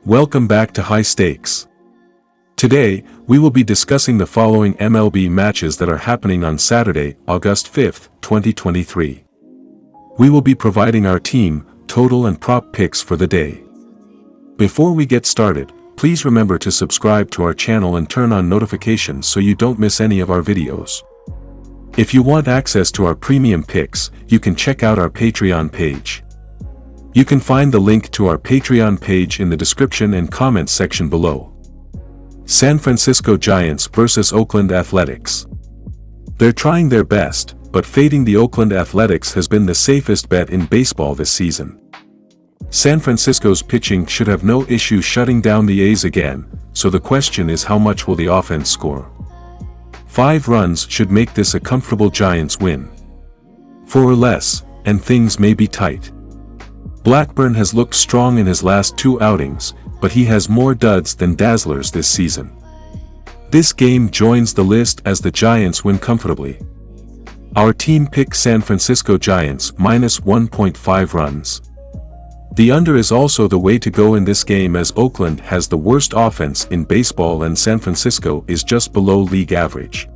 Welcome back to High Stakes. Today, we will be discussing the following MLB matches that are happening on Saturday, August 5th, 2023. We will be providing our team, total and prop picks for the day. Before we get started, please remember to subscribe to our channel and turn on notifications so you don't miss any of our videos. If you want access to our premium picks, you can check out our Patreon page. You can find the link to our Patreon page in the description and comments section below. San Francisco Giants vs Oakland Athletics. They're trying their best, but fading the Oakland Athletics has been the safest bet in baseball this season. San Francisco's pitching should have no issue shutting down the A's again, so the question is how much will the offense score? 5 runs should make this a comfortable Giants win. 4 or less, and things may be tight. Blackburn has looked strong in his last 2 outings, but he has more duds than dazzlers this season. This game joins the list as the Giants win comfortably. Our team picks San Francisco Giants minus 1.5 runs. The under is also the way to go in this game as Oakland has the worst offense in baseball and San Francisco is just below league average.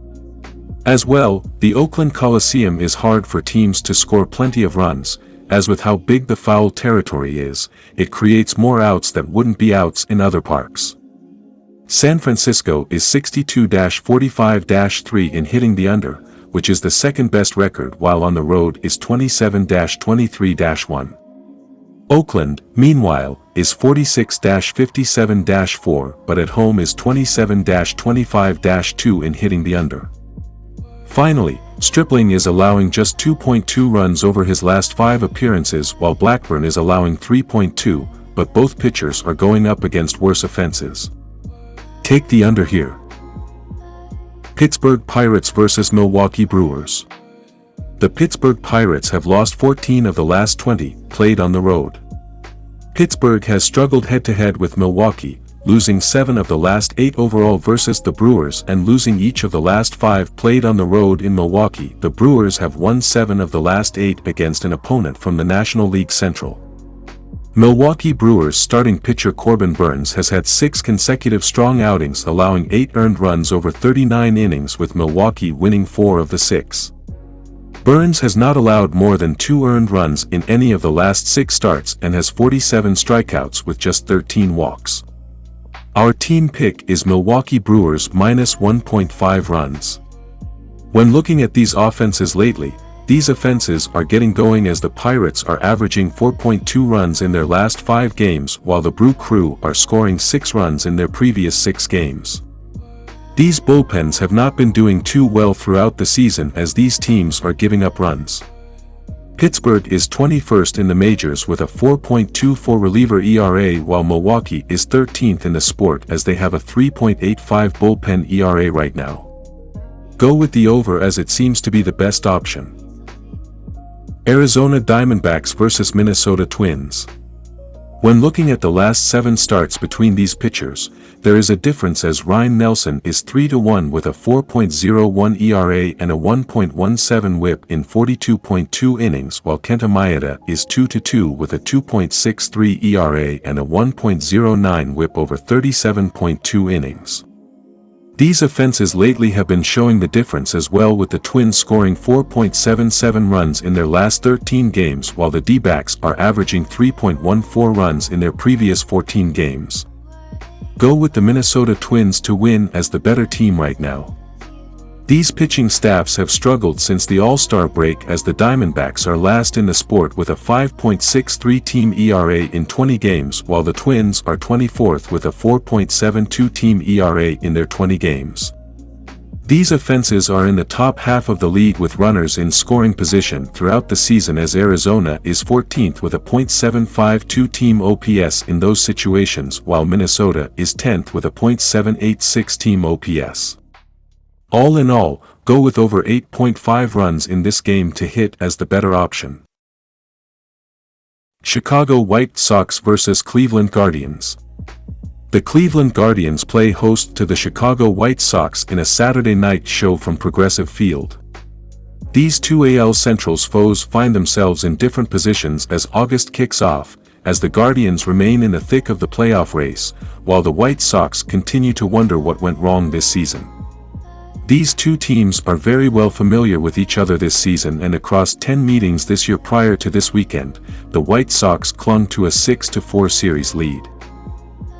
As well, the Oakland Coliseum is hard for teams to score plenty of runs, as with how big the foul territory is, it creates more outs that wouldn't be outs in other parks. San Francisco is 62-45-3 in hitting the under, which is the second best record, while on the road is 27-23-1. Oakland, meanwhile, is 46-57-4, but at home is 27-25-2 in hitting the under. Finally, Stripling is allowing just 2.2 runs over his last 5 appearances while Blackburn is allowing 3.2, but both pitchers are going up against worse offenses. Take the under here. Pittsburgh Pirates vs Milwaukee Brewers. The Pittsburgh Pirates have lost 14 of the last 20, played on the road. Pittsburgh has struggled head-to-head with Milwaukee, losing 7 of the last 8 overall versus the Brewers and losing each of the last 5 played on the road in Milwaukee. The Brewers have won 7 of the last 8 against an opponent from the National League Central. Milwaukee Brewers starting pitcher Corbin Burnes has had 6 consecutive strong outings, allowing 8 earned runs over 39 innings, with Milwaukee winning 4 of the 6. Burnes has not allowed more than 2 earned runs in any of the last 6 starts and has 47 strikeouts with just 13 walks. Our team pick is Milwaukee Brewers minus 1.5 runs. When looking at these offenses lately, these offenses are getting going as the Pirates are averaging 4.2 runs in their last 5 games while the Brew Crew are scoring 6 runs in their previous 6 games. These bullpens have not been doing too well throughout the season as these teams are giving up runs. Pittsburgh is 21st in the majors with a 4.24 reliever ERA while Milwaukee is 13th in the sport as they have a 3.85 bullpen ERA right now. Go with the over as it seems to be the best option. Arizona Diamondbacks vs Minnesota Twins. When looking at the last 7 starts between these pitchers, there is a difference as Ryan Nelson is 3-1 with a 4.01 ERA and a 1.17 WHIP in 42.2 innings, while Kenta Maeda is 2-2 with a 2.63 ERA and a 1.09 WHIP over 37.2 innings. These offenses lately have been showing the difference as well, with the Twins scoring 4.77 runs in their last 13 games while the D-backs are averaging 3.14 runs in their previous 14 games. Go with the Minnesota Twins to win as the better team right now. These pitching staffs have struggled since the All-Star break as the Diamondbacks are last in the sport with a 5.63 team ERA in 20 games while the Twins are 24th with a 4.72 team ERA in their 20 games. These offenses are in the top half of the league with runners in scoring position throughout the season as Arizona is 14th with a .752 team OPS in those situations while Minnesota is 10th with a .786 team OPS. All in all, go with over 8.5 runs in this game to hit as the better option. Chicago White Sox vs Cleveland Guardians. The Cleveland Guardians play host to the Chicago White Sox in a Saturday night show from Progressive Field. These two AL Central's foes find themselves in different positions as August kicks off, as the Guardians remain in the thick of the playoff race, while the White Sox continue to wonder what went wrong this season. These two teams are very well familiar with each other this season, and across 10 meetings this year prior to this weekend, the White Sox clung to a 6-4 series lead.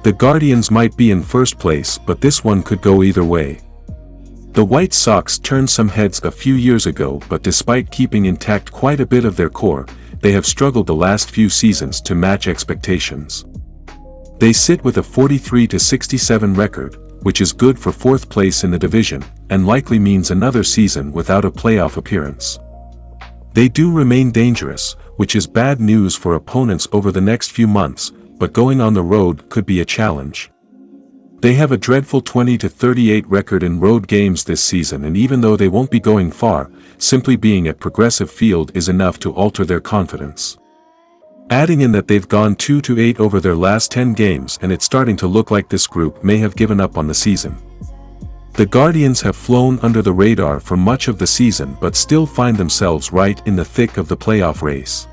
The Guardians might be in first place, but this one could go either way. The White Sox turned some heads a few years ago, but despite keeping intact quite a bit of their core, they have struggled the last few seasons to match expectations. They sit with a 43-67 record, which is good for fourth place in the division, and likely means another season without a playoff appearance. They do remain dangerous, which is bad news for opponents over the next few months, but going on the road could be a challenge. They have a dreadful 20-38 record in road games this season, and even though they won't be going far, simply being at Progressive Field is enough to alter their confidence. Adding in that they've gone 2-8 over their last 10 games, and it's starting to look like this group may have given up on the season. The Guardians have flown under the radar for much of the season but still find themselves right in the thick of the playoff race.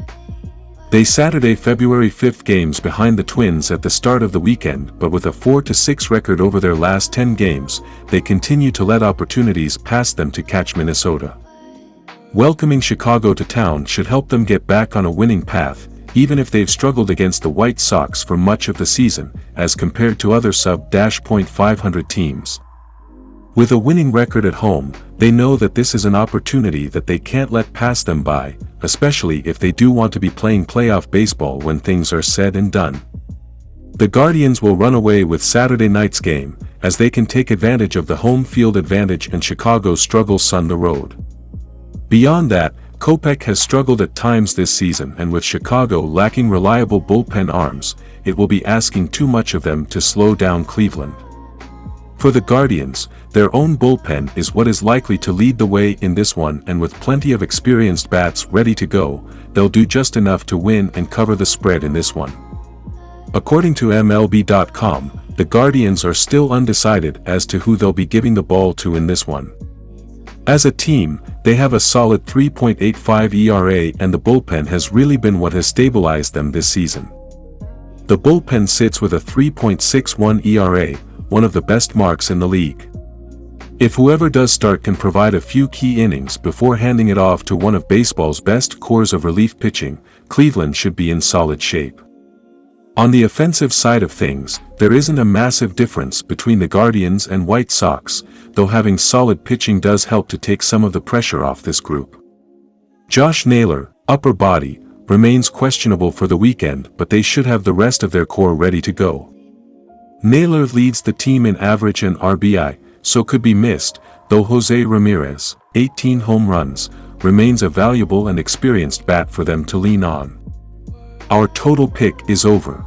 They Saturday, February 5th games behind the Twins at the start of the weekend, but with a 4-6 record over their last 10 games, they continue to let opportunities pass them to catch Minnesota. Welcoming Chicago to town should help them get back on a winning path, even if they've struggled against the White Sox for much of the season, as compared to other sub-.500 teams. With a winning record at home, they know that this is an opportunity that they can't let pass them by, especially if they do want to be playing playoff baseball when things are said and done. The Guardians will run away with Saturday night's game, as they can take advantage of the home field advantage and Chicago's struggles on the road. Beyond that, Kopech has struggled at times this season, and with Chicago lacking reliable bullpen arms, it will be asking too much of them to slow down Cleveland. For the Guardians, their own bullpen is what is likely to lead the way in this one, and with plenty of experienced bats ready to go, they'll do just enough to win and cover the spread in this one. According to MLB.com, the Guardians are still undecided as to who they'll be giving the ball to in this one. As a team, they have a solid 3.85 ERA, and the bullpen has really been what has stabilized them this season. The bullpen sits with a 3.61 ERA, one of the best marks in the league. If whoever does start can provide a few key innings before handing it off to one of baseball's best cores of relief pitching, Cleveland should be in solid shape. On the offensive side of things, there isn't a massive difference between the Guardians and White Sox, though having solid pitching does help to take some of the pressure off this group. Josh Naylor, upper body, remains questionable for the weekend, but they should have the rest of their core ready to go. Naylor leads the team in average and RBI, so could be missed, though Jose Ramirez, 18 home runs, remains a valuable and experienced bat for them to lean on. Our total pick is over.